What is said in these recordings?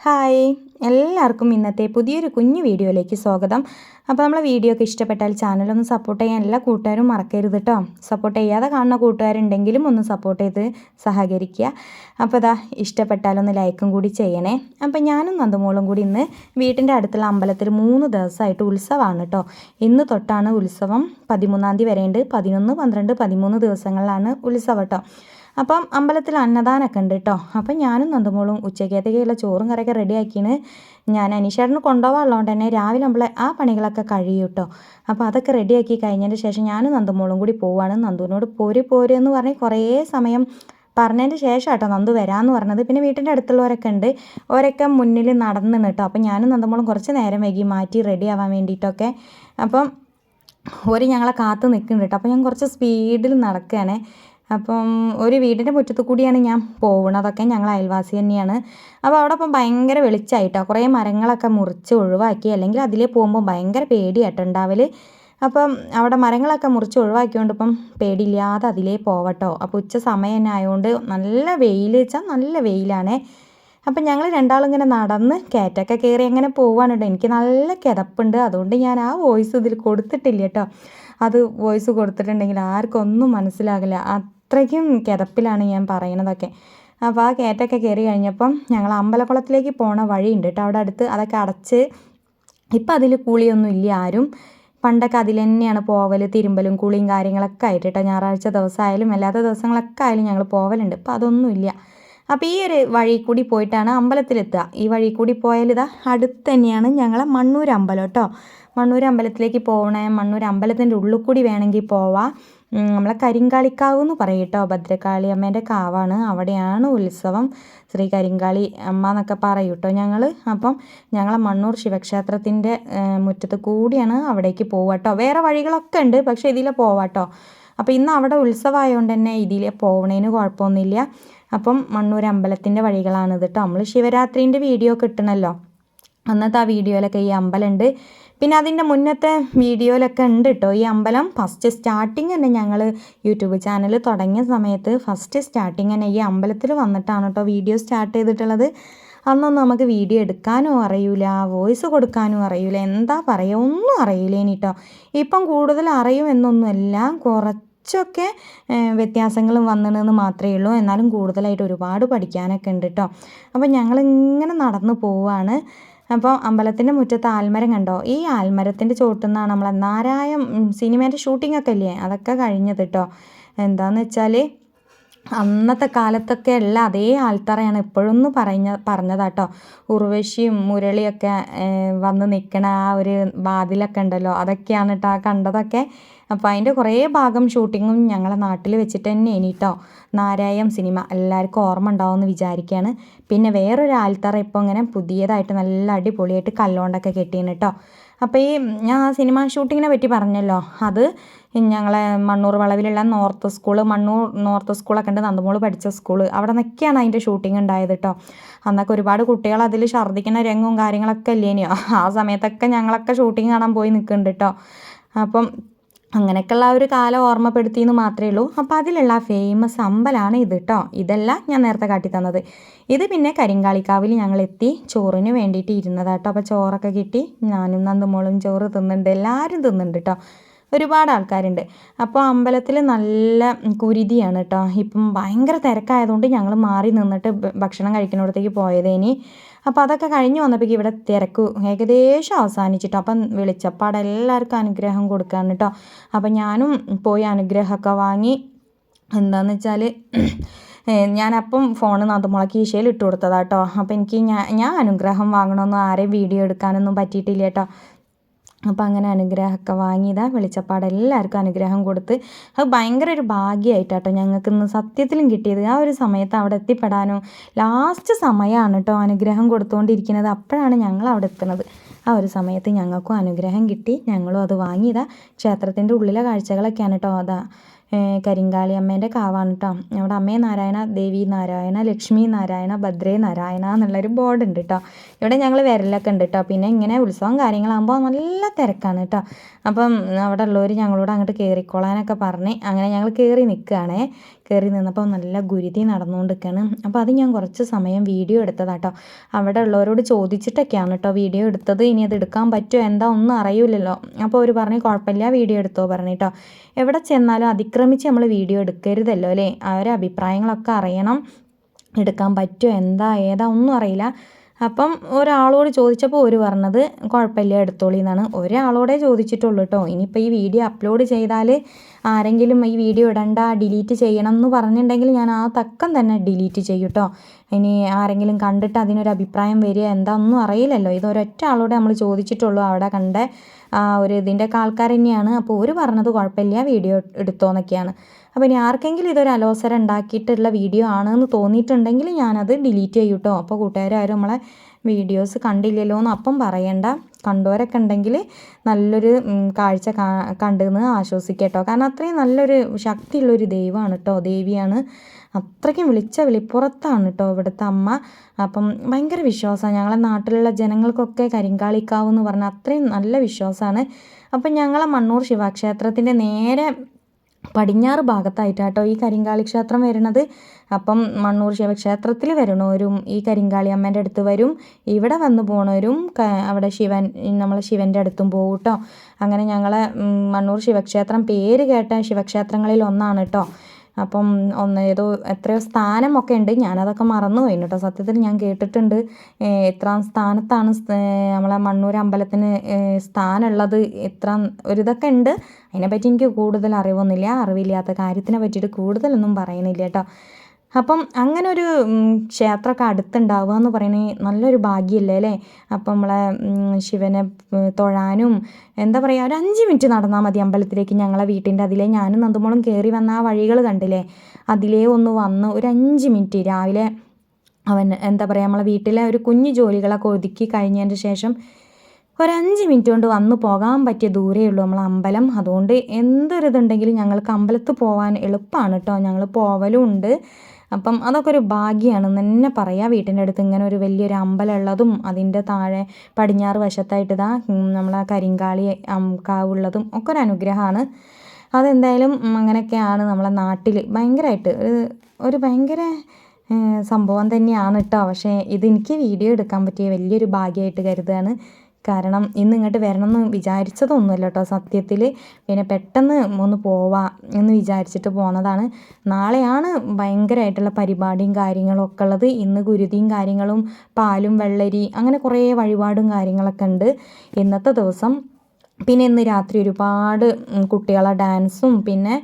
Hi, എല്ലാവർക്കും ഇന്നത്തെ പുതിയൊരു കുഞ്ഞു വീഡിയോയിലേക്ക് സ്വാഗതം. അപ്പോൾ നമ്മളെ വീഡിയോ ഒക്കെ ഇഷ്ടപ്പെട്ടാൽ ചാനലൊന്ന് സപ്പോർട്ട് ചെയ്യാൻ എല്ലാ കൂട്ടുകാരും മറക്കരുത് കേട്ടോ. സപ്പോർട്ട് ചെയ്യാതെ കാണുന്ന കൂട്ടുകാരുണ്ടെങ്കിലും ഒന്ന് സപ്പോർട്ട് ചെയ്ത് സഹകരിക്കുക. അപ്പോൾ ഇതാ ഇഷ്ടപ്പെട്ടാലൊന്ന് ലൈക്കും കൂടി ചെയ്യണേ. അപ്പോൾ ഞാനും നന്ദുമോളും കൂടി ഇന്ന് വീട്ടിൻ്റെ അടുത്തുള്ള അമ്പലത്തിൽ 3 ദിവസമായിട്ട് ഉത്സവമാണ് കേട്ടോ. ഇന്ന് തൊട്ടാണ് ഉത്സവം, 13-ാം തീയതി വരെയുണ്ട്. 11, 12, 13 ദിവസങ്ങളിലാണ് ഉത്സവം കേട്ടോ. അപ്പം അമ്പലത്തിൽ അന്നദാനമൊക്കെ ഉണ്ട് കേട്ടോ. അപ്പം ഞാനും നന്ദുമോളും ഉച്ചക്കത്തേക്കുള്ള ചോറും കറിയൊക്കെ റെഡിയാക്കിയാണ്. ഞാൻ അനീഷേട്ടന് കൊണ്ടുപോകാനുള്ളതുകൊണ്ട് തന്നെ രാവിലെ നമ്മൾ ആ പണികളൊക്കെ കഴിയും കേട്ടോ. അപ്പോൾ അതൊക്കെ റെഡിയാക്കി കഴിഞ്ഞതിന് ശേഷം ഞാനും നന്ദുമോളും കൂടി പോവുകയാണ്. നന്ദുവിനോട് പോര് എന്ന് പറഞ്ഞ് കുറേ സമയം പറഞ്ഞതിന് ശേഷം കേട്ടോ നന്ദു വരാമെന്ന് പറഞ്ഞത്. പിന്നെ വീട്ടിൻ്റെ അടുത്തുള്ളവരൊക്കെ ഉണ്ട്, അവരൊക്കെ മുന്നിൽ നടന്നു കേട്ടോ. അപ്പം ഞാനും നന്ദുമോളും കുറച്ച് നേരം വൈകി മാറ്റി റെഡി ആവാൻ വേണ്ടിയിട്ടൊക്കെ. അപ്പം ഒരു ഞങ്ങളെ കാത്ത് നിൽക്കുന്നുണ്ട് കേട്ടോ. അപ്പോൾ ഞാൻ കുറച്ച് സ്പീഡിൽ നടക്കുകയാണ്. അപ്പം ഒരു വീടിൻ്റെ മുറ്റത്ത് കൂടിയാണ് ഞാൻ പോകുന്നതൊക്കെ. ഞങ്ങൾ അയൽവാസി തന്നെയാണ്. അപ്പോൾ അവിടെ ഇപ്പം ഭയങ്കര വെളിച്ചമായിട്ടോ. കുറേ മരങ്ങളൊക്കെ മുറിച്ച് ഒഴിവാക്കി, അല്ലെങ്കിൽ അതിലേ പോകുമ്പോൾ ഭയങ്കര പേടിയാട്ടോ ഉണ്ടാവൽ. അപ്പം അവിടെ മരങ്ങളൊക്കെ മുറിച്ച് ഒഴിവാക്കിയോണ്ട് ഇപ്പം പേടിയില്ലാതെ അതിലേ പോവട്ടോ. അപ്പോൾ ഉച്ച സമയം തന്നെ ആയതുകൊണ്ട് നല്ല വെയിൽ വെച്ചാൽ നല്ല വെയിലാണേ. അപ്പം ഞങ്ങൾ രണ്ടാളും ഇങ്ങനെ നടന്ന് കയറ്റൊക്കെ കയറി അങ്ങനെ പോവാണ് കേട്ടോ. എനിക്ക് നല്ല കിതപ്പുണ്ട്, അതുകൊണ്ട് ഞാൻ ആ വോയിസ് ഇതിൽ കൊടുത്തിട്ടില്ല കേട്ടോ. അത് വോയിസ് കൊടുത്തിട്ടുണ്ടെങ്കിൽ ആർക്കും ഒന്നും മനസ്സിലാകില്ല. അത്രയ്ക്കും കിതപ്പിലാണ് ഞാൻ പറയണതൊക്കെ. അപ്പോൾ ആ കയറ്റൊക്കെ കയറി കഴിഞ്ഞപ്പം ഞങ്ങൾ അമ്പലക്കുളത്തിലേക്ക് പോണ വഴിയുണ്ട് കേട്ടോ അവിടെ അടുത്ത്. അതൊക്കെ അടച്ച് ഇപ്പം അതിൽ കൂളിയൊന്നും ഇല്ല ആരും. പണ്ടൊക്കെ അതിൽ തന്നെയാണ് പോവൽ, തിരുമ്പലും കുളിയും കാര്യങ്ങളൊക്കെ ആയിട്ട് കേട്ടോ. ഞായറാഴ്ച ദിവസമായാലും അല്ലാത്ത ദിവസങ്ങളൊക്കെ ആയാലും ഞങ്ങൾ പോവലുണ്ട്. ഇപ്പം അതൊന്നുമില്ല. അപ്പോൾ ഈ ഒരു വഴി കൂടി പോയിട്ടാണ് അമ്പലത്തിലെത്തുക. ഈ വഴി കൂടി പോയാൽ ഇതാ അടുത്ത് തന്നെയാണ് ഞങ്ങളെ മണ്ണൂർ അമ്പലം കേട്ടോ. മണ്ണൂർ അമ്പലത്തിലേക്ക് പോകണേ. മണ്ണൂർ അമ്പലത്തിൻ്റെ ഉള്ളിൽ കൂടി വേണമെങ്കിൽ പോവാം. നമ്മളെ കരിങ്കാളിക്കാവ് എന്ന് പറയും കേട്ടോ. ഭദ്രകാളി അമ്മേൻ്റെ കാവാണ്, അവിടെയാണ് ഉത്സവം. ശ്രീ കരിങ്കാളി അമ്മ എന്നൊക്കെ പറയും കേട്ടോ ഞങ്ങൾ. അപ്പം ഞങ്ങളെ മണ്ണൂർ ശിവക്ഷേത്രത്തിൻ്റെ മുറ്റത്ത് കൂടിയാണ് അവിടേക്ക് പോവുക കേട്ടോ. വേറെ വഴികളൊക്കെ ഉണ്ട്, പക്ഷേ ഇതിലെ പോവാം കേട്ടോ. അപ്പോൾ ഇന്ന് അവിടെ ഉത്സവമായതുകൊണ്ട് തന്നെ ഇതിലെ പോകണേന് കുഴപ്പമൊന്നുമില്ല. അപ്പം മണ്ണൂർ അമ്പലത്തിൻ്റെ വഴികളാണിത് കേട്ടോ. നമ്മൾ ശിവരാത്രീൻ്റെ വീഡിയോ കിട്ടണമല്ലോ, അന്നത്തെ ആ വീഡിയോയിലൊക്കെ ഈ അമ്പലമുണ്ട്. പിന്നെ അതിൻ്റെ മുന്നത്തെ വീഡിയോയിലൊക്കെ ഉണ്ട് കേട്ടോ ഈ അമ്പലം. ഫസ്റ്റ് സ്റ്റാർട്ടിങ് തന്നെ ഞങ്ങൾ യൂട്യൂബ് ചാനൽ തുടങ്ങിയ സമയത്ത് ഫസ്റ്റ് സ്റ്റാർട്ടിങ് തന്നെ ഈ അമ്പലത്തിൽ വന്നിട്ടാണ് കേട്ടോ വീഡിയോ സ്റ്റാർട്ട് ചെയ്തിട്ടുള്ളത്. അന്നൊന്നും നമുക്ക് വീഡിയോ എടുക്കാനും അറിയില്ല, വോയിസ് കൊടുക്കാനും അറിയില്ല, എന്താ പറയുക ഒന്നും അറിയില്ലേനി കേട്ടോ. ഇപ്പം കൂടുതൽ അറിയുമെന്നൊന്നുമല്ല, കുറച്ചൊക്കെ വ്യത്യാസങ്ങളും വന്നിട്ടെന്ന് മാത്രമേ ഉള്ളൂ. എന്നാലും കൂടുതലായിട്ട് ഒരുപാട് പഠിക്കാനൊക്കെ ഉണ്ട് കേട്ടോ. അപ്പോൾ ഞങ്ങളിങ്ങനെ നടന്നു പോവുകയാണ്. അപ്പോൾ അമ്പലത്തിൻ്റെ മുറ്റത്ത് ആൽമരം കണ്ടോ? ഈ ആൽമരത്തിൻ്റെ ചോട്ടിൽ നിന്നാണ് നമ്മളെ നാരായം സിനിമേൻ്റെ ഷൂട്ടിങ്ങൊക്കെ ഇല്ലേ, അതൊക്കെ കഴിഞ്ഞത് കേട്ടോ. എന്താണെന്ന് വെച്ചാൽ അന്നത്തെ കാലത്തൊക്കെ ഉള്ള അതേ ആൽത്തറയാണ് ഇപ്പോഴൊന്ന് പറഞ്ഞതാട്ടോ. ഉർവശിയും മുരളിയൊക്കെ വന്ന് നിൽക്കണ ആ ഒരു വാതിലൊക്കെ ഉണ്ടല്ലോ, അതൊക്കെയാണ് കേട്ടോ ആ കണ്ടതൊക്കെ. അപ്പോൾ അതിൻ്റെ കുറേ ഭാഗം ഷൂട്ടിങ്ങും ഞങ്ങളെ നാട്ടിൽ വെച്ചിട്ട് തന്നെ കേട്ടോ. നാരായം സിനിമ എല്ലാവർക്കും ഓർമ്മ ഉണ്ടാവുമെന്ന് വിചാരിക്കുകയാണ്. പിന്നെ വേറൊരു ആൽത്തറ ഇപ്പോൾ ഇങ്ങനെ പുതിയതായിട്ട് നല്ല അടിപൊളിയായിട്ട് കല്ലുകൊണ്ടൊക്കെ കെട്ടിയാണ് കേട്ടോ. അപ്പോൾ ഈ ഞാൻ ആ സിനിമ ഷൂട്ടിങ്ങിനെ പറ്റി പറഞ്ഞല്ലോ, അത് ഞങ്ങളെ മണ്ണൂർ വളവിലുള്ള നോർത്ത് സ്കൂള്, മണ്ണൂർ നോർത്ത് സ്കൂളൊക്കെ ഉണ്ട്, നന്ദമോള് പഠിച്ച സ്കൂള്, അവിടെ നിന്നൊക്കെയാണ് അതിൻ്റെ ഷൂട്ടിംഗ് ഉണ്ടായത് കേട്ടോ. അന്നൊക്കെ ഒരുപാട് കുട്ടികൾ അതിൽ ഛർദ്ദിക്കുന്ന രംഗവും കാര്യങ്ങളൊക്കെ ഇല്ലേനെയോ, ആ സമയത്തൊക്കെ ഞങ്ങളൊക്കെ ഷൂട്ടിങ് കാണാൻ പോയി നിൽക്കുന്നുണ്ട് കേട്ടോ. അപ്പം അങ്ങനെയൊക്കെയുള്ള ഒരു കാലം ഓർമ്മപ്പെടുത്തിയെന്ന് മാത്രമേ ഉള്ളൂ. അപ്പോൾ അതിലുള്ള ഫേമസ് അമ്പലമാണ് ഇത് കേട്ടോ. ഇതല്ല ഞാൻ നേരത്തെ കാട്ടി തന്നത്. ഇത് പിന്നെ കരിങ്കാളിക്കാവിൽ ഞങ്ങൾ എത്തി ചോറിന് വേണ്ടിയിട്ട് ഇരുന്നതാട്ടോ. അപ്പോൾ ചോറൊക്കെ കിട്ടി. ഞാനും നന്ദുമോളും ചോറ് തിന്നുന്നുണ്ട്, എല്ലാവരും തിന്നുന്നുണ്ട് കേട്ടോ. ഒരുപാട് ആൾക്കാരുണ്ട്. അപ്പോൾ അമ്പലത്തിൽ നല്ല കുരുതിയാണ് കേട്ടോ. ഇപ്പം ഭയങ്കര തിരക്കായതുകൊണ്ട് ഞങ്ങൾ മാറി നിന്നിട്ട് ഭക്ഷണം കഴിക്കുന്നിടത്തേക്ക് പോയതേനി. അപ്പോൾ അതൊക്കെ കഴിഞ്ഞ് വന്നപ്പോഴേക്കും ഇവിടെ തിരക്ക് ഏകദേശം അവസാനിച്ചിട്ടോ. അപ്പം വെളിച്ചപ്പാട് എല്ലാവർക്കും അനുഗ്രഹം കൊടുക്കുകയാണ് കേട്ടോ. അപ്പം ഞാനും പോയി അനുഗ്രഹമൊക്കെ വാങ്ങി. എന്താണെന്ന് വെച്ചാൽ ഞാനപ്പം ഫോണ് നന്ദുമോളെ കീശയിൽ ഇട്ട് കൊടുത്തതാട്ടോ. അപ്പോൾ എനിക്ക് ഞാൻ അനുഗ്രഹം വാങ്ങണമെന്നും ആരെയും വീഡിയോ എടുക്കാനൊന്നും പറ്റിയിട്ടില്ല കേട്ടോ. അപ്പോൾ അങ്ങനെ അനുഗ്രഹമൊക്കെ വാങ്ങിയതാ. വെളിച്ചപ്പാട് എല്ലാവർക്കും അനുഗ്രഹം കൊടുത്ത്. അത് ഭയങ്കര ഒരു ഭാഗ്യമായിട്ടാട്ടോ ഞങ്ങൾക്ക് ഇന്ന് സത്യത്തിലും കിട്ടിയത്. ആ ഒരു സമയത്ത് അവിടെ എത്തിപ്പെടാനും ലാസ്റ്റ് സമയമാണ് കേട്ടോ അനുഗ്രഹം കൊടുത്തുകൊണ്ടിരിക്കുന്നത്. അപ്പോഴാണ് ഞങ്ങൾ അവിടെ എത്തുന്നത്. ആ ഒരു സമയത്ത് ഞങ്ങൾക്കും അനുഗ്രഹം കിട്ടി. ഞങ്ങളും അത് വാങ്ങിയതാ. ക്ഷേത്രത്തിൻ്റെ ഉള്ളിലെ കാഴ്ചകളൊക്കെയാണ് കേട്ടോ. അതാ കരിങ്കാളി അമ്മേൻ്റെ കാവാണ് കേട്ടോ. അവിടെ അമ്മേ നാരായണ, ദേവി നാരായണ, ലക്ഷ്മി നാരായണ, ഭദ്രേ നാരായണ എന്നുള്ളൊരു ബോർഡ് ഉണ്ട് കേട്ടോ. ഇവിടെ ഞങ്ങൾ വരലൊക്കെ ഉണ്ട് കേട്ടോ. പിന്നെ ഇങ്ങനെ ഉത്സവം കാര്യങ്ങളാകുമ്പോൾ നല്ല തിരക്കാണ് കേട്ടോ. അപ്പം അവിടെ ഉള്ളവർ ഞങ്ങളോട് അങ്ങോട്ട് കയറിക്കോളാനൊക്കെ പറഞ്ഞ് അങ്ങനെ ഞങ്ങൾ കയറി നിൽക്കുകയാണേ. കയറി നിന്നപ്പോൾ നല്ല ഗുരുതി നടന്നുകൊണ്ടിരിക്കുകയാണ്. അപ്പോൾ അത് ഞാൻ കുറച്ച് സമയം വീഡിയോ എടുത്തതാട്ടോ. അവിടെ ഉള്ളവരോട് ചോദിച്ചിട്ടൊക്കെയാണ് കേട്ടോ വീഡിയോ എടുത്തത്. ഇനി അത് എടുക്കാൻ പറ്റുമോ എന്താ ഒന്നും അറിയില്ലല്ലോ. അപ്പോൾ അവർ പറഞ്ഞു കുഴപ്പമില്ല വീഡിയോ എടുത്തോ പറഞ്ഞിട്ടോ. എവിടെ ചെന്നാലും അതിക്രമിച്ച് നമ്മൾ വീഡിയോ എടുക്കരുതല്ലോ അല്ലേ. അവരെ അഭിപ്രായങ്ങളൊക്കെ അറിയണം. എടുക്കാൻ പറ്റുമോ എന്താ ഏതാ ഒന്നും അറിയില്ല. അപ്പം ഒരാളോട് ചോദിച്ചപ്പോൾ ഒരു പറഞ്ഞത് കുഴപ്പമില്ല എടുത്തോളി എന്നാണ്. ഒരാളോടേ ചോദിച്ചിട്ടുള്ളൂ കേട്ടോ. ഇനിയിപ്പോൾ ഈ വീഡിയോ അപ്ലോഡ് ചെയ്താൽ ആരെങ്കിലും ഈ വീഡിയോ ഇടണ്ട ഡിലീറ്റ് ചെയ്യണം എന്ന് പറഞ്ഞിട്ടുണ്ടെങ്കിൽ ഞാൻ ആ തക്കം തന്നെ ഡിലീറ്റ് ചെയ്യും കേട്ടോ. ഇനി ആരെങ്കിലും കണ്ടിട്ട് അതിനൊരു അഭിപ്രായം വരിക എന്താ ഒന്നും അറിയില്ലല്ലോ. ഇതൊരൊറ്റ ആളോടെ നമ്മൾ ചോദിച്ചിട്ടുള്ളൂ. അവിടെ കണ്ട ഒരു ഇതിൻ്റെയൊക്കെ ആൾക്കാർ തന്നെയാണ്. അപ്പോൾ ഒരു പറഞ്ഞത് കുഴപ്പമില്ല വീഡിയോ എടുത്തോന്നൊക്കെയാണ്. അപ്പോൾ ഇനി ആർക്കെങ്കിലും ഇതൊരു അലോസരം ഉണ്ടാക്കിയിട്ടുള്ള വീഡിയോ ആണെന്ന് തോന്നിയിട്ടുണ്ടെങ്കിൽ ഞാനത് ഡിലീറ്റ് ചെയ്യും കേട്ടോ. അപ്പോൾ കൂട്ടുകാരും നമ്മളെ വീഡിയോസ് കണ്ടില്ലല്ലോ എന്ന് അപ്പം പറയണ്ട. കണ്ടവരൊക്കെ ഉണ്ടെങ്കിൽ നല്ലൊരു കാഴ്ച കണ്ടെന്ന് ആശ്വസിക്കുക കേട്ടോ. കാരണം അത്രയും നല്ലൊരു ശക്തിയുള്ളൊരു ദൈവമാണ് കേട്ടോ, ദേവിയാണ്. അത്രയ്ക്കും വിളിച്ച വിളിപ്പുറത്താണ് കേട്ടോ ഇവിടുത്തെ അമ്മ. അപ്പം ഭയങ്കര വിശ്വാസമാണ്. ഞങ്ങളെ നാട്ടിലുള്ള ജനങ്ങൾക്കൊക്കെ കരിങ്കാളിക്കാവ് എന്ന് പറഞ്ഞാൽ അത്രയും നല്ല വിശ്വാസമാണ്. അപ്പം ഞങ്ങളെ മണ്ണൂർ ശിവക്ഷേത്രത്തിൻ്റെ നേരെ പടിഞ്ഞാറ് ഭാഗത്തായിട്ടാട്ടോ ഈ കരിങ്കാളി ക്ഷേത്രം വരുന്നത്. അപ്പം മണ്ണൂർ ശിവക്ഷേത്രത്തിൽ വരണവരും ഈ കരിങ്കാളി അമ്മേൻ്റെ അടുത്ത് വരും. ഇവിടെ വന്ന് പോണവരും അവിടെ നമ്മളെ ശിവൻ്റെ അടുത്തും പോകും കേട്ടോ. അങ്ങനെ ഞങ്ങളെ മണ്ണൂർ ശിവക്ഷേത്രം പേര് കേട്ട ശിവക്ഷേത്രങ്ങളിൽ ഒന്നാണ് കേട്ടോ. അപ്പം എത്രയോ സ്ഥാനമൊക്കെ ഉണ്ട്. ഞാനതൊക്കെ മറന്നു പോയി കേട്ടോ. സത്യത്തിൽ ഞാൻ കേട്ടിട്ടുണ്ട് എത്രാം സ്ഥാനത്താണ് നമ്മളെ മണ്ണൂർ അമ്പലത്തിന് സ്ഥാനമുള്ളത്, ഒരിതൊക്കെ ഉണ്ട്. അതിനെപ്പറ്റി എനിക്ക് കൂടുതൽ അറിവൊന്നുമില്ല. അറിവില്ലാത്ത കാര്യത്തിനെ പറ്റിയിട്ട് കൂടുതലൊന്നും പറയുന്നില്ല കേട്ടോ. അപ്പം അങ്ങനെ ഒരു ക്ഷേത്രമൊക്കെ അടുത്തുണ്ടാവുക എന്ന് പറയുന്നത് നല്ലൊരു ഭാഗ്യമല്ലേ അല്ലേ. അപ്പം നമ്മളെ ശിവനെ തൊഴാനും എന്താ പറയുക, ഒരു 5 മിനിറ്റ് നടന്നാൽ മതി അമ്പലത്തിലേക്ക്. ഞങ്ങളെ വീട്ടിൻ്റെ അതിലേ ഞാനും നന്ദുമോളും കയറി വന്ന ആ വഴികൾ കണ്ടില്ലേ, അതിലേ ഒന്ന് വന്ന് ഒരു 5 മിനിറ്റ് രാവിലെ എന്താ പറയുക നമ്മളെ വീട്ടിലെ ഒരു കുഞ്ഞു ജോലികളൊക്കെ ഒതുക്കി കഴിഞ്ഞതിൻ്റെ ശേഷം ഒരു 5 മിനിറ്റ് കൊണ്ട് വന്നു പോകാൻ പറ്റിയ ദൂരേ ഉള്ളൂ നമ്മളെ അമ്പലം. അതുകൊണ്ട് എന്തൊരിതുണ്ടെങ്കിലും ഞങ്ങൾക്ക് അമ്പലത്തിൽ പോകാൻ എളുപ്പമാണ് കേട്ടോ. ഞങ്ങൾ പോവലും ഉണ്ട്. അപ്പം അതൊക്കെ ഒരു ഭാഗ്യമാണ് തന്നെ പറയാം. വീട്ടിൻ്റെ അടുത്ത് ഇങ്ങനെ ഒരു വലിയൊരു അമ്പലം ഉള്ളതും അതിൻ്റെ താഴെ പടിഞ്ഞാറ് വശത്തായിട്ട് നമ്മളെ കരിങ്കാളി കാവുള്ളതും ഒക്കെ ഒരു അനുഗ്രഹമാണ്. അതെന്തായാലും അങ്ങനെയൊക്കെയാണ് നമ്മളെ നാട്ടിൽ ഭയങ്കരമായിട്ട് ഒരു ഭയങ്കര സംഭവം തന്നെയാണ് കേട്ടോ. പക്ഷേ ഇതെനിക്ക് വീഡിയോ എടുക്കാൻ പറ്റിയ വലിയൊരു ഭാഗ്യമായിട്ട് കരുതുകയാണ്. കാരണം ഇന്ന് ഇങ്ങോട്ട് വരണമെന്ന് വിചാരിച്ചതൊന്നുമല്ല കേട്ടോ സത്യത്തിൽ. പിന്നെ പെട്ടെന്ന് ഒന്ന് പോവാം എന്ന് വിചാരിച്ചിട്ട് പോന്നതാണ്. നാളെയാണ് ഭയങ്കരമായിട്ടുള്ള പരിപാടിയും കാര്യങ്ങളും ഒക്കെ ഉള്ളത്. ഇന്ന് ഗുരുതിയും കാര്യങ്ങളും പാലും വെള്ളരി അങ്ങനെ കുറേ വഴിപാടും കാര്യങ്ങളൊക്കെ ഉണ്ട് ഇന്നത്തെ ദിവസം. പിന്നെ ഇന്ന് രാത്രി ഒരുപാട് കുട്ടികളെ ഡാൻസും പിന്നെ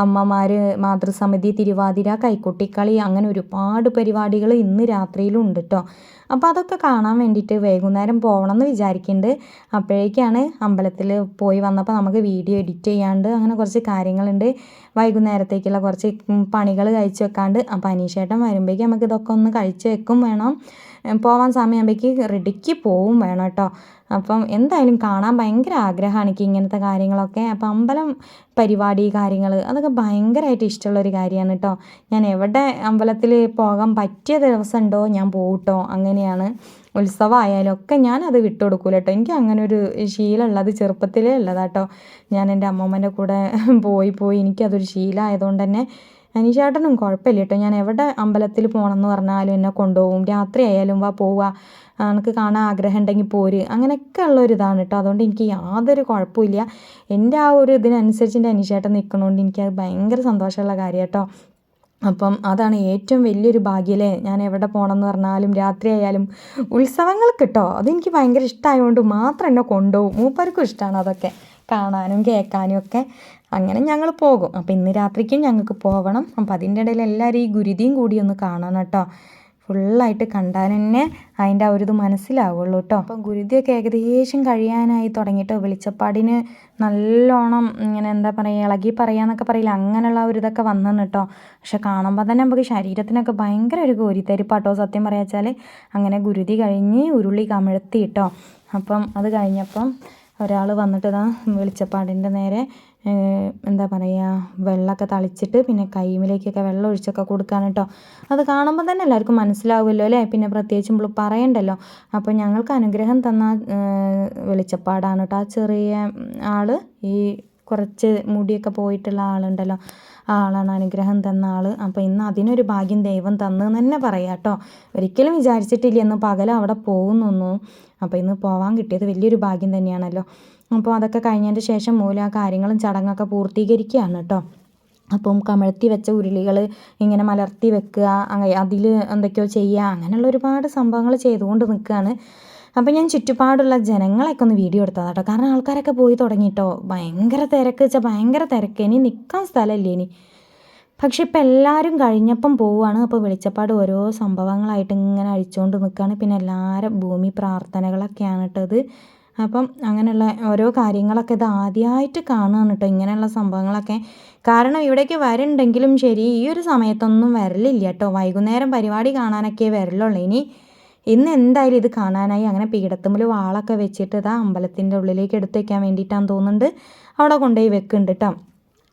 അമ്മമാർ മാതൃസമിതി തിരുവാതിര കൈക്കൊട്ടിക്കളി അങ്ങനെ ഒരുപാട് പരിപാടികൾ ഇന്ന് രാത്രിയിലും ഉണ്ട് കേട്ടോ. അപ്പോൾ അതൊക്കെ കാണാൻ വേണ്ടിയിട്ട് വൈകുന്നേരം പോകണം എന്ന് വിചാരിക്കുന്നുണ്ട്. അപ്പോഴേക്കാണ് അമ്പലത്തിൽ പോയി വന്നപ്പോൾ നമുക്ക് വീഡിയോ എഡിറ്റ് ചെയ്യാണ്ട് അങ്ങനെ കുറച്ച് കാര്യങ്ങളുണ്ട്. വൈകുന്നേരത്തേക്കുള്ള കുറച്ച് പണികൾ കഴിച്ച് വെക്കാണ്ട്. അപ്പോൾ അനീഷേട്ടൻ വരുമ്പോഴേക്കും നമുക്ക് ഇതൊക്കെ ഒന്ന് കഴിച്ച് വെക്കും വേണം. പോവാൻ സമയമാകുമ്പോഴേക്ക് റെഡിക്ക് പോവും വേണം കേട്ടോ. അപ്പം എന്തായാലും കാണാൻ ഭയങ്കര ആഗ്രഹമാണ് എനിക്ക് ഇങ്ങനത്തെ കാര്യങ്ങളൊക്കെ. അപ്പം അമ്പലം പരിപാടി കാര്യങ്ങൾ അതൊക്കെ ഭയങ്കരമായിട്ട് ഇഷ്ടമുള്ളൊരു കാര്യമാണ് കേട്ടോ. ഞാൻ എവിടെ അമ്പലത്തിൽ പോകാൻ പറ്റിയ ദിവസം ഉണ്ടോ ഞാൻ പോകും കേട്ടോ. അങ്ങനെയാണ്. ഉത്സവമായാലും ഒക്കെ ഞാനത് വിട്ടുകൊടുക്കൂല കേട്ടോ. എനിക്ക് അങ്ങനെ ഒരു ശീലമുള്ളത് ചെറുപ്പത്തിലേ ഉള്ളതാട്ടോ. ഞാൻ എൻ്റെ അമ്മമ്മേൻ്റെ കൂടെ പോയി എനിക്കതൊരു ശീലമായതുകൊണ്ട് തന്നെ അനീഷേട്ടനും കുഴപ്പമില്ല കേട്ടോ. ഞാൻ എവിടെ അമ്പലത്തിൽ പോകണമെന്ന് പറഞ്ഞാലും എന്നെ കൊണ്ടുപോകും. രാത്രി ആയാലും പോവുക, എനിക്ക് കാണാൻ ആഗ്രഹം ഉണ്ടെങ്കിൽ പോര്, അങ്ങനെയൊക്കെ ഉള്ളൊരിതാണ് കേട്ടോ. അതുകൊണ്ട് എനിക്ക് യാതൊരു കുഴപ്പമില്ല. എൻ്റെ ആ ഒരു ഇതിനനുസരിച്ച് എൻ്റെ അനീഷേട്ടൻ നിൽക്കണോണ്ട് എനിക്കത് ഭയങ്കര സന്തോഷമുള്ള കാര്യം കേട്ടോ. അപ്പം അതാണ് ഏറ്റവും വലിയൊരു ഭാഗ്യമല്ലേ. ഞാൻ എവിടെ പോകണമെന്ന് പറഞ്ഞാലും രാത്രി ആയാലും ഉത്സവങ്ങൾക്ക് കേട്ടോ അതെനിക്ക് ഭയങ്കര ഇഷ്ടമായതുകൊണ്ട് മാത്രം എന്നെ കൊണ്ടുപോകും. മൂപ്പർക്കും ഇഷ്ടമാണ് അതൊക്കെ കാണാനും കേൾക്കാനും ഒക്കെ. അങ്ങനെ ഞങ്ങൾ പോകും. അപ്പോൾ ഇന്ന് രാത്രിക്കും ഞങ്ങൾക്ക് പോകണം. അപ്പം അതിൻ്റെ ഇടയിൽ എല്ലാവരും ഈ ഗുരുതിയും കൂടി ഒന്ന് കാണണം കേട്ടോ. ഫുള്ളായിട്ട് കണ്ടാൽ തന്നെ അതിൻ്റെ ആ ഒരു ഇത് മനസ്സിലാവുള്ളൂ കേട്ടോ. അപ്പം ഗുരുതിയൊക്കെ ഏകദേശം കഴിയാനായി തുടങ്ങിയിട്ടോ. വെളിച്ചപ്പാടിന് നല്ലോണം ഇങ്ങനെ എന്താ പറയുക ഇളകി പറയാന്നൊക്കെ പറയില്ല, അങ്ങനെയുള്ള ഒരു ഇതൊക്കെ വന്നെന്ന് കേട്ടോ. പക്ഷെ കാണുമ്പോൾ തന്നെ നമുക്ക് ശരീരത്തിനൊക്കെ ഭയങ്കര ഒരു കോരിത്തരിപ്പാട്ടോ സത്യം പറയാച്ചാൽ. അങ്ങനെ ഗുരുതി കഴിഞ്ഞ് ഉരുളി കമിഴ്ത്തി കേട്ടോ. അപ്പം അത് കഴിഞ്ഞപ്പം ഒരാൾ വന്നിട്ട് വെളിച്ചപ്പാടിൻ്റെ നേരെ എന്താ പറയുക വെള്ളമൊക്കെ തളിച്ചിട്ട് പിന്നെ കൈമിലേക്കൊക്കെ വെള്ളം ഒഴിച്ചൊക്കെ കൊടുക്കാൻ കേട്ടോ. അത് കാണുമ്പോൾ തന്നെ എല്ലാവർക്കും മനസ്സിലാവുമല്ലോ അല്ലേ, പിന്നെ പ്രത്യേകിച്ച് നമ്മൾ പറയണ്ടല്ലോ. അപ്പോൾ ഞങ്ങൾക്ക് അനുഗ്രഹം തന്ന വെളിച്ചപ്പാടാണ് കേട്ടോ. ആ ചെറിയ ആൾ, ഈ കുറച്ച് മുടിയൊക്കെ പോയിട്ടുള്ള ആളുണ്ടല്ലോ, ആ ആളാണ് അനുഗ്രഹം തന്ന ആൾ. അപ്പോൾ ഇന്ന് അതിനൊരു ഭാഗ്യം ദൈവം തന്നെന്ന് തന്നെ പറയാം കേട്ടോ. ഒരിക്കലും വിചാരിച്ചിട്ടില്ല ഇന്ന് പകൽ അവിടെ പോകുന്നൊന്നും. അപ്പോൾ ഇന്ന് പോകാൻ കിട്ടിയത് വലിയൊരു ഭാഗ്യം തന്നെയാണല്ലോ. അപ്പോൾ അതൊക്കെ കഴിഞ്ഞതിൻ്റെ ശേഷം മൂല ആ കാര്യങ്ങളും ചടങ്ങൊക്കെ പൂർത്തീകരിക്കുകയാണ് കേട്ടോ. അപ്പം കമഴ്ത്തി വെച്ച ഉരുളികൾ ഇങ്ങനെ മലർത്തി വെക്കുക, അതിൽ എന്തൊക്കെയോ ചെയ്യുക, അങ്ങനെയുള്ള ഒരുപാട് സംഭവങ്ങൾ ചെയ്തുകൊണ്ട് നിൽക്കുകയാണ്. അപ്പം ഞാൻ ചുറ്റുപാടുള്ള ജനങ്ങളെയൊക്കെ ഒന്ന് വീഡിയോ എടുത്തതാണ് കേട്ടോ. കാരണം ആൾക്കാരൊക്കെ പോയി തുടങ്ങിയിട്ടോ. ഭയങ്കര തിരക്ക് വെച്ചാൽ ഭയങ്കര തിരക്ക്. ഇനി നിൽക്കാൻ സ്ഥലമില്ല ഇനി. പക്ഷെ ഇപ്പം എല്ലാവരും കഴിഞ്ഞപ്പം പോവുകയാണ്. അപ്പോൾ വെളിച്ചപ്പാട് ഓരോ സംഭവങ്ങളായിട്ട് ഇങ്ങനെ അഴിച്ചുകൊണ്ട് നിൽക്കുകയാണ്. പിന്നെ എല്ലാവരും ഭൂമി പ്രാർത്ഥനകളൊക്കെയാണ് കേട്ടത്. അപ്പം അങ്ങനെയുള്ള ഓരോ കാര്യങ്ങളൊക്കെ ഇത് ആദ്യമായിട്ട് കാണുകയാണ് കേട്ടോ, ഇങ്ങനെയുള്ള സംഭവങ്ങളൊക്കെ. കാരണം ഇവിടേക്ക് വരുന്നുണ്ടെങ്കിലും ശരി ഈ ഒരു സമയത്തൊന്നും വരലില്ല കേട്ടോ. വൈകുന്നേരം പരിപാടി കാണാനൊക്കെ വരലുള്ളൂ. ഇന്ന് എന്തായാലും ഇത് കാണാനായി. അങ്ങനെ പീഠത്തുമ്പിൽ വാളൊക്കെ വെച്ചിട്ട് ഇതാ അമ്പലത്തിൻ്റെ ഉള്ളിലേക്ക് എടുത്ത് വയ്ക്കാൻ വേണ്ടിയിട്ടാന്ന് തോന്നുന്നുണ്ട് അവിടെ കൊണ്ടുപോയി വെക്കുന്നുണ്ട് കേട്ടോ.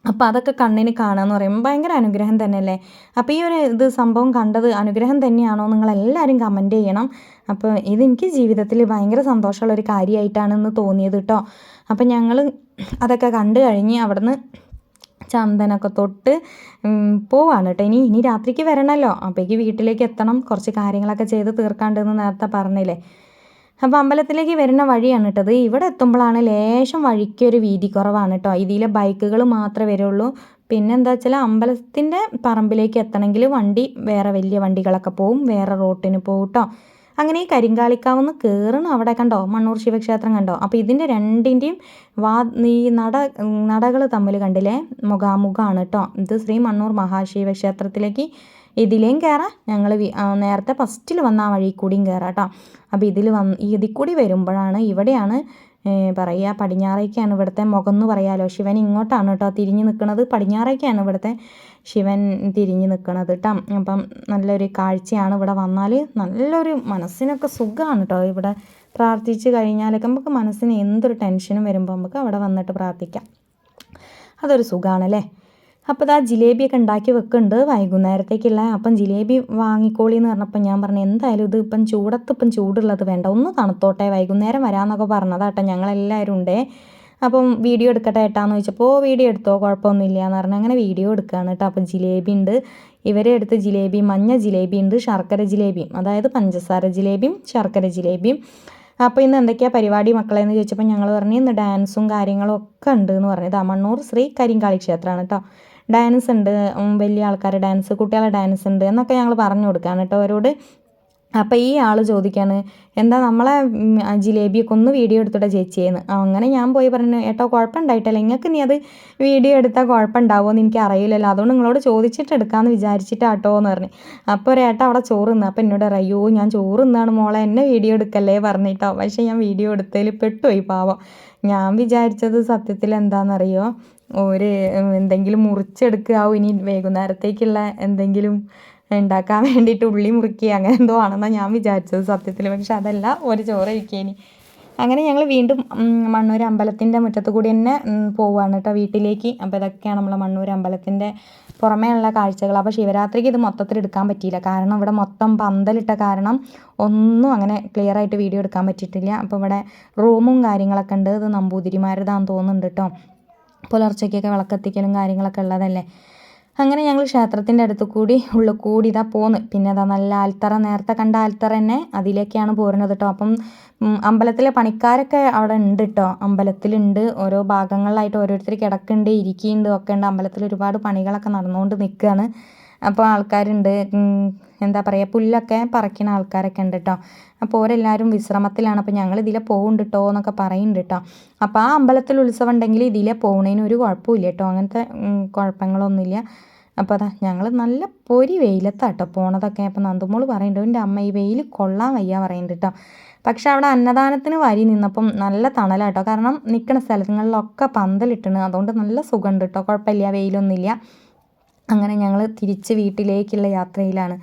അപ്പോൾ അതൊക്കെ കണ്ണിന് കാണുകയെന്ന് പറയുമ്പോൾ ഭയങ്കര അനുഗ്രഹം തന്നെയല്ലേ. അപ്പോൾ ഈ ഒരു സംഭവം കണ്ടത് അനുഗ്രഹം തന്നെയാണോ നിങ്ങളെല്ലാവരും കമൻറ്റ് ചെയ്യണം. അപ്പോൾ ഇതെനിക്ക് ജീവിതത്തിൽ ഭയങ്കര സന്തോഷമുള്ളൊരു കാര്യമായിട്ടാണെന്ന് തോന്നിയത് കേട്ടോ. അപ്പം ഞങ്ങൾ അതൊക്കെ കണ്ടു കഴിഞ്ഞ് അവിടുന്ന് ചന്ദനമൊക്കെ തൊട്ട് പോവാണ് കേട്ടോ. ഇനി രാത്രിക്ക് വരണമല്ലോ, അപ്പോഴേക്ക് വീട്ടിലേക്ക് എത്തണം. കുറച്ച് കാര്യങ്ങളൊക്കെ ചെയ്ത് തീർക്കാണ്ടെന്ന് നേരത്തെ പറഞ്ഞില്ലേ. അപ്പോൾ അമ്പലത്തിലേക്ക് വരുന്ന വഴിയാണ് കേട്ടത്. ഇവിടെ എത്തുമ്പോഴാണ് ലേശം വഴിക്കൊരു വീതി കുറവാണ് കേട്ടോ. ഇതിലെ ബൈക്കുകൾ മാത്രമേ വരുള്ളൂ. പിന്നെ എന്താ വെച്ചാൽ അമ്പലത്തിൻ്റെ പറമ്പിലേക്ക് എത്തണമെങ്കിൽ വണ്ടി വേറെ വലിയ വണ്ടികളൊക്കെ പോവും, വേറെ റോട്ടിന് പോകും കേട്ടോ. അങ്ങനെ ഈ കരിങ്കാളിക്കാവെന്ന് കയറണം. അവിടെ കണ്ടോ മണ്ണൂർ ശിവക്ഷേത്രം കണ്ടോ. അപ്പോൾ ഇതിൻ്റെ രണ്ടിൻ്റെയും ഈ നടകൾ തമ്മിൽ കണ്ടില്ലേ, മുഖാമുഖമാണ് കേട്ടോ. ഇത് ശ്രീ മണ്ണൂർ മഹാശിവക്ഷേത്രത്തിലേക്ക് ഇതിലേയും കയറാം. ഞങ്ങൾ നേരത്തെ ഫസ്റ്റിൽ വന്ന ആ വഴി കൂടിയും കയറാം കേട്ടോ. അപ്പോൾ ഇതിൽ കൂടി വരുമ്പോഴാണ് ഇവിടെയാണ് പറയുക, പടിഞ്ഞാറേക്കാണ് ഇവിടുത്തെ മുഖം എന്ന് പറയാമല്ലോ. ശിവൻ ഇങ്ങോട്ടാണ് കേട്ടോ തിരിഞ്ഞ് നിൽക്കുന്നത്. പടിഞ്ഞാറേക്കാണ് ഇവിടുത്തെ ശിവൻ തിരിഞ്ഞ് നിൽക്കുന്നത് കേട്ടോ. അപ്പം നല്ലൊരു കാഴ്ചയാണ്. ഇവിടെ വന്നാൽ നല്ലൊരു മനസ്സിനൊക്കെ സുഖമാണ് കേട്ടോ. ഇവിടെ പ്രാർത്ഥിച്ച് കഴിഞ്ഞാലൊക്കെ നമുക്ക് മനസ്സിന് എന്തൊരു ടെൻഷനും വരുമ്പോൾ നമുക്ക് അവിടെ വന്നിട്ട് പ്രാർത്ഥിക്കാം. അതൊരു സുഖമാണല്ലേ. അപ്പോൾ ആ ജിലേബിയൊക്കെ ഉണ്ടാക്കി വെക്കുന്നുണ്ട് വൈകുന്നേരത്തേക്കുള്ള. അപ്പം ജിലേബി വാങ്ങിക്കോളി എന്ന് പറഞ്ഞപ്പോൾ ഞാൻ പറഞ്ഞു എന്തായാലും ഇത് ഇപ്പം ചൂടുള്ളത് വേണ്ട, ഒന്ന് തണുത്തോട്ടെ, വൈകുന്നേരം വരാമെന്നൊക്കെ പറഞ്ഞതാട്ടോ. ഞങ്ങളെല്ലാവരും ഉണ്ടേ. അപ്പം വീഡിയോ എടുക്കട്ടെ ഏട്ടാന്ന് ചോദിച്ചപ്പോൾ വീഡിയോ എടുത്തോ കുഴപ്പമൊന്നുമില്ല എന്ന് പറഞ്ഞാൽ അങ്ങനെ വീഡിയോ എടുക്കുകയാണ് കേട്ടോ. അപ്പം ജിലേബി ഉണ്ട്, ഇവരെ അടുത്ത് ജിലേബി, മഞ്ഞ ജിലേബി ഉണ്ട്, ശർക്കര ജിലേബിയും, അതായത് പഞ്ചസാര ജിലേബിയും ശർക്കര ജിലേബിയും. അപ്പോൾ ഇന്ന് എന്തൊക്കെയാണ് പരിപാടി മക്കളെ എന്ന് ചോദിച്ചപ്പോൾ ഞങ്ങൾ പറഞ്ഞു ഇന്ന് ഡാൻസും കാര്യങ്ങളും ഒക്കെ ഉണ്ട് എന്ന് പറഞ്ഞത്. മണ്ണൂർ ശ്രീ കരിങ്കാളി ക്ഷേത്രമാണ് കേട്ടോ. ഡാൻസ് ഉണ്ട്, വലിയ ആൾക്കാരുടെ ഡാൻസ്, കുട്ടികളുടെ ഡാൻസ് ഉണ്ട് എന്നൊക്കെ ഞങ്ങൾ പറഞ്ഞു കൊടുക്കുകയാണ് കേട്ടോ അവരോട്. അപ്പോൾ ഈ ആൾ ചോദിക്കുകയാണ് എന്താ നമ്മളെ ജിലേബിയൊക്കെ ഒന്ന് വീഡിയോ എടുത്തിട്ട് ചേച്ചിയെന്ന്. അങ്ങനെ ഞാൻ പോയി പറഞ്ഞു ഏട്ടോ കുഴപ്പമുണ്ടായിട്ടല്ല, നിങ്ങൾക്ക് ഇനി അത് വീഡിയോ എടുത്താൽ കുഴപ്പമുണ്ടാവുമോ എന്ന് എനിക്ക് അറിയില്ലല്ലോ, അതുകൊണ്ട് നിങ്ങളോട് ചോദിച്ചിട്ട് എടുക്കാമെന്ന് വിചാരിച്ചിട്ടാട്ടോ എന്ന് പറഞ്ഞു. അപ്പോൾ ഒരു ഏട്ട അവിടെ ചോറ് തിന്നു. അപ്പോൾ എന്നോട് അയ്യോ ഞാൻ ചോറ് തിന്നാണ് മോളെ, എന്നെ വീഡിയോ എടുക്കല്ലേ പറഞ്ഞിട്ടോ. പക്ഷേ ഞാൻ വീഡിയോ എടുത്തതിൽ പെട്ടുപോയി പാവം. ഞാൻ വിചാരിച്ചത് സത്യത്തിൽ എന്താണെന്നറിയോ, എന്തെങ്കിലും മുറിച്ചെടുക്കുകയാവും ഇനി വൈകുന്നേരത്തേക്കുള്ള എന്തെങ്കിലും ഉണ്ടാക്കാൻ വേണ്ടിയിട്ട് ഉള്ളി മുറിക്കുക അങ്ങനെ എന്തോ ആണെന്നാണ് ഞാൻ വിചാരിച്ചത് സത്യത്തിൽ. പക്ഷെ അതല്ല, ഒരു ചോറ് ഇരിക്കേനി. അങ്ങനെ ഞങ്ങൾ വീണ്ടും മണ്ണൂർ അമ്പലത്തിൻ്റെ മുറ്റത്ത് കൂടി തന്നെ പോവുകയാണ് കേട്ടോ വീട്ടിലേക്ക്. അപ്പോൾ ഇതൊക്കെയാണ് നമ്മളെ മണ്ണൂർ അമ്പലത്തിൻ്റെ പുറമേ ഉള്ള കാഴ്ചകൾ. അപ്പോൾ ശിവരാത്രിക്ക് ഇത് മൊത്തത്തിൽ എടുക്കാൻ പറ്റിയില്ല, കാരണം ഇവിടെ മൊത്തം പന്തലിട്ട കാരണം ഒന്നും അങ്ങനെ ക്ലിയർ ആയിട്ട് വീഡിയോ എടുക്കാൻ പറ്റിയിട്ടില്ല. അപ്പോൾ ഇവിടെ റൂമും കാര്യങ്ങളൊക്കെ ഉണ്ട്. ഇത് നമ്പൂതിരിമാരുതാന്ന് തോന്നുന്നുണ്ട് കേട്ടോ. പുലർച്ചയ്ക്കൊക്കെ വിളക്കെത്തിക്കലും കാര്യങ്ങളൊക്കെ ഉള്ളതല്ലേ. അങ്ങനെ ഞങ്ങൾ ക്ഷേത്രത്തിൻ്റെ അടുത്ത് കൂടി ഉള്ളിൽ കൂടി ഇതാ പോന്ന്. പിന്നെ അതാ നല്ല ആൽത്തറ, നേരത്തെ കണ്ട ആൽത്തറ തന്നെ അതിലേക്കാണ് പോരുന്നത് കേട്ടോ. അപ്പം അമ്പലത്തിലെ പണിക്കാരൊക്കെ അവിടെ ഉണ്ട് കേട്ടോ. അമ്പലത്തിലുണ്ട്, ഓരോ ഭാഗങ്ങളിലായിട്ട് ഓരോരുത്തർ കിടക്കുന്നുണ്ട്, ഇരിക്കുന്നുണ്ട്, ഒക്കെ ഉണ്ട്. അമ്പലത്തിൽ ഒരുപാട് പണികളൊക്കെ നടന്നുകൊണ്ട് നിൽക്കുകയാണ്. അപ്പോൾ ആൾക്കാരുണ്ട്, എന്താ പറയുക, പുല്ലൊക്കെ പറിക്കുന്ന ആൾക്കാരൊക്കെ ഉണ്ട് കേട്ടോ. അപ്പോൾ ഓരെല്ലാവരും വിശ്രമത്തിലാണ്. അപ്പോൾ ഞങ്ങൾ ഇതിലെ പോകുന്നുണ്ട് കേട്ടോ എന്നൊക്കെ പറയുന്നുണ്ട് കേട്ടോ. അപ്പോൾ ആ അമ്പലത്തിൽ ഉത്സവം ഉണ്ടെങ്കിൽ ഇതിലെ പോകുന്നതിന് ഒരു കുഴപ്പമില്ല കേട്ടോ, അങ്ങനത്തെ കുഴപ്പങ്ങളൊന്നുമില്ല. അപ്പോൾ അതാ ഞങ്ങൾ നല്ല പൊരി വെയിലത്താട്ടോ പോണതൊക്കെ. അപ്പോൾ നന്ദുമോൾ പറയുന്നുണ്ട് എൻ്റെ അമ്മ ഈ വെയിൽ കൊള്ളാൻ വയ്യ പറയുന്നുണ്ട് കേട്ടോ. പക്ഷെ അവിടെ അന്നദാനത്തിന് വരി നിന്നപ്പം നല്ല തണലാട്ടോ, കാരണം നിൽക്കുന്ന സ്ഥലങ്ങളിലൊക്കെ പന്തലിട്ടാണ്, അതുകൊണ്ട് നല്ല സുഖമുണ്ട് കേട്ടോ, കുഴപ്പമില്ല, വെയിലൊന്നുമില്ല. അങ്ങനെ ഞങ്ങൾ തിരിച്ച് വീട്ടിലേക്കുള്ള യാത്രയിലാണ്.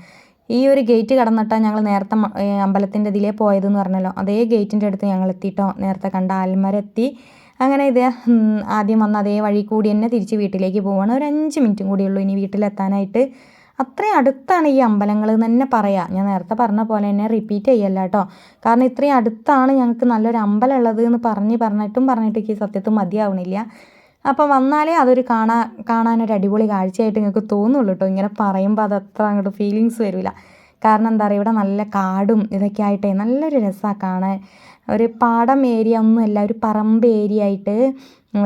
ഈ ഒരു ഗേറ്റ് കടന്നിട്ടാണ് ഞങ്ങൾ നേരത്തെ അമ്പലത്തിൻ്റെ ഇതിലേ പോയതെന്ന് പറഞ്ഞല്ലോ, അതേ ഗേറ്റിൻ്റെ അടുത്ത് ഞങ്ങൾ എത്തിയിട്ടോ. നേരത്തെ കണ്ട ആൽമരം എത്തി. അങ്ങനെ ഇത് ആദ്യം വന്ന അതേ വഴി കൂടി തന്നെ തിരിച്ച് വീട്ടിലേക്ക് പോവുകയാണ്. ഒരു 5 മിനിറ്റും കൂടിയുള്ളൂ ഇനി വീട്ടിലെത്താനായിട്ട്. അത്രയും അടുത്താണ് ഈ അമ്പലങ്ങൾ എന്ന് തന്നെ പറയാം. ഞാൻ നേരത്തെ പറഞ്ഞ പോലെ തന്നെ റിപ്പീറ്റ് ചെയ്യല്ല കേട്ടോ. കാരണം ഇത്രയും അടുത്താണ് ഞങ്ങൾക്ക് നല്ലൊരു അമ്പലം ഉള്ളത് എന്ന് പറഞ്ഞിട്ടും എനിക്ക് സത്യത്തിൽ മതിയാവണില്ല. അപ്പോൾ വന്നാലേ അതൊരു കാണാനൊരു അടിപൊളി കാഴ്ചയായിട്ട് നിങ്ങൾക്ക് തോന്നുള്ളൂ കേട്ടോ. ഇങ്ങനെ പറയുമ്പോൾ അത് അത്ര അങ്ങോട്ട് ഫീലിങ്സ് വരില്ല. കാരണം എന്താ പറയുക, ഇവിടെ നല്ല കാടും ഇതൊക്കെ ആയിട്ടേ നല്ലൊരു രസമാണ് കാണാൻ. ഒരു പാടം ഏരിയ ഒന്നുമല്ല, ഒരു പറമ്പ് ഏരിയ ആയിട്ട്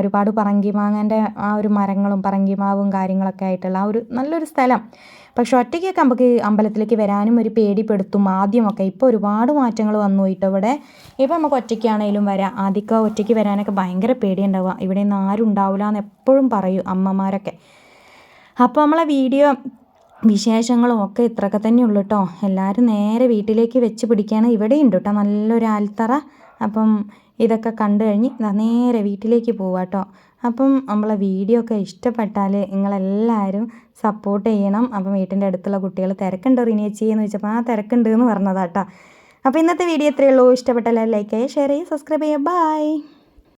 ഒരുപാട് പറങ്കിമാങ്ങൻ്റെ ആ ഒരു മരങ്ങളും പറങ്കിമാവും കാര്യങ്ങളൊക്കെ ആയിട്ടുള്ള ആ ഒരു നല്ലൊരു സ്ഥലം. പക്ഷെ ഒറ്റയ്ക്കൊക്കെ നമുക്ക് അമ്പലത്തിലേക്ക് വരാനും ഒരു പേടിപ്പെടുത്തും ആദ്യമൊക്കെ. ഇപ്പോൾ ഒരുപാട് മാറ്റങ്ങൾ വന്നു പോയിട്ട് ഇവിടെ. ഇപ്പോൾ നമുക്ക് ഒറ്റയ്ക്കാണെങ്കിലും വരാം. ആദ്യമൊക്കെ ഒറ്റയ്ക്ക് വരാനൊക്കെ ഭയങ്കര പേടിയുണ്ടാവുക. ഇവിടെ നിന്ന് ആരും ഉണ്ടാവില്ല എന്ന് എപ്പോഴും പറയും അമ്മമാരൊക്കെ. അപ്പോൾ നമ്മളെ വീഡിയോ വിശേഷങ്ങളും ഒക്കെ ഇത്രയൊക്കെ തന്നെ ഉള്ളൂ കേട്ടോ. എല്ലാവരും നേരെ വീട്ടിലേക്ക് വെച്ച് പിടിക്കുകയാണ്. ഇവിടെ ഉണ്ട് കേട്ടോ നല്ലൊരു ആൽത്തറ. അപ്പം ഇതൊക്കെ കണ്ടു കഴിഞ്ഞ് നേരെ വീട്ടിലേക്ക് പോവാം കേട്ടോ. അപ്പം നമ്മളെ വീഡിയോ ഒക്കെ ഇഷ്ടപ്പെട്ടാൽ നിങ്ങളെല്ലാവരും സപ്പോർട്ട് ചെയ്യണം. അപ്പം വീട്ടിൻ്റെ അടുത്തുള്ള കുട്ടികൾ തിരക്കുണ്ടോ റിനിയേച്ചി എന്ന് ചോദിച്ചപ്പോൾ ആ തിരക്കുണ്ട് എന്ന് പറഞ്ഞതാ കേട്ടോ. അപ്പോൾ ഇന്നത്തെ വീഡിയോ ഇത്രയേ ഉള്ളൂ. ഇഷ്ടപ്പെട്ടാൽ ലൈക്ക് ചെയ്യുക, ഷെയർ ചെയ്യുക, സബ്സ്ക്രൈബ് ചെയ്യുക. ബൈ.